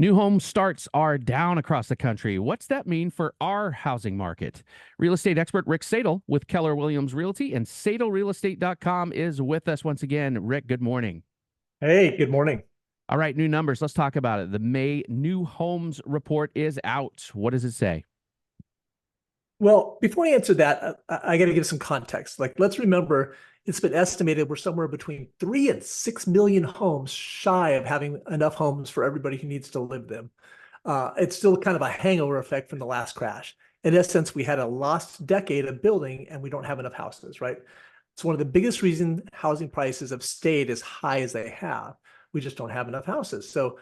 New home starts are down across the country. What's that mean for our housing market? Real estate expert Rick Sadle with Keller Williams Realty and SadleRealEstate.com is with us once again. Rick, good morning. Hey, good morning. All right, new numbers. Let's talk about it. The May new homes report is out. What does it say? Well, before I answer that, I got to give some context. Let's remember it's been estimated we're somewhere between 3 and 6 million homes shy of having enough homes for everybody who needs to live them. It's still kind of a hangover effect from the last crash. In essence, we had a lost decade of building and we don't have enough houses, right? It's one of the biggest reasons housing prices have stayed as high as they have. We just don't have enough houses. So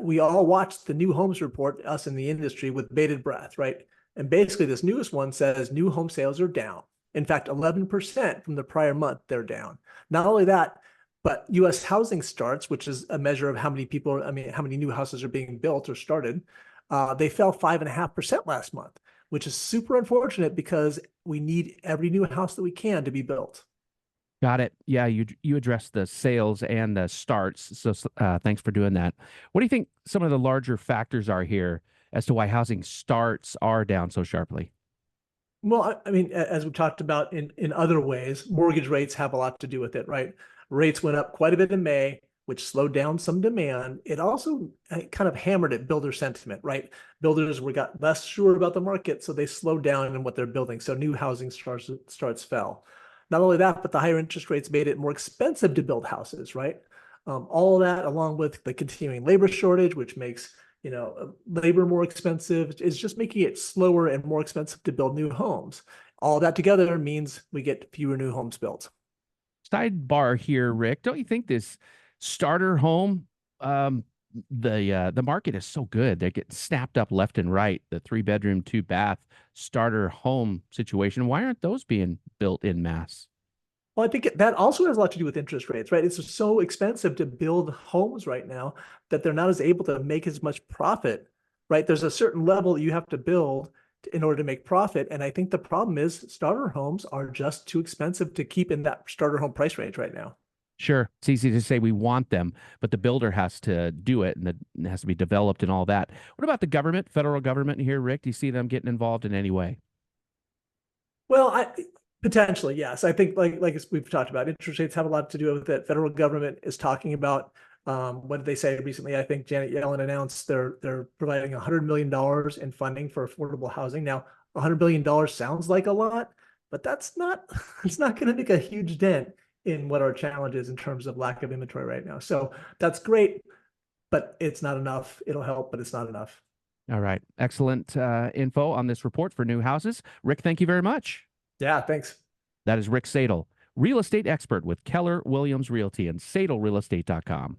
we all watched the new homes report, us in the industry, with bated breath, right? And basically, this newest one says new home sales are down. In fact, 11% from the prior month, they're down. Not only that, but U.S. housing starts, which is a measure of how many people, how many new houses are being built or started, they fell 5.5% last month, which is super unfortunate because we need every new house that we can to be built. Got it. Yeah, you addressed the sales and the starts. So thanks for doing that. What do you think some of the larger factors are here as to why housing starts are down so sharply? Well, as we talked about in other ways, mortgage rates have a lot to do with it, right? Rates went up quite a bit in May, which slowed down some demand. It also kind of hammered at builder sentiment, right? Builders were got less sure about the market, so they slowed down in what they're building. So new housing starts fell. Not only that, but the higher interest rates made it more expensive to build houses, right? All of that, along with the continuing labor shortage, which makes labor more expensive, is just making it slower and more expensive to build new homes. All that together means we get fewer new homes built. Sidebar here, Rick. Don't you think this starter home, um, the market is so good. They're getting snapped up left and right. The 3 bedroom, 2 bath starter home situation. Why aren't those being built in mass? Well, I think that also has a lot to do with interest rates, right? It's so expensive to build homes right now that they're not as able to make as much profit, right? There's a certain level you have to build in order to make profit. And I think the problem is starter homes are just too expensive to keep in that starter home price range right now. Sure, it's easy to say we want them, but the builder has to do it and it has to be developed and all that. What about the government, federal government here, Rick? Do you see them getting involved in any way? Well, potentially, yes. I think like as we've talked about, interest rates have a lot to do with it. Federal government is talking about what did they say recently? I think Janet Yellen announced they're providing $100 million in funding for affordable housing. Now, $100 billion sounds like a lot, but that's not it's not going to make a huge dent in what our challenge is in terms of lack of inventory right now. So that's great, but it's not enough. It'll help, but it's not enough. All right. Excellent info on this report for new houses. Rick, thank you very much. Yeah, thanks. That is Rick Sadle, real estate expert with Keller Williams Realty and SadleRealEstate.com.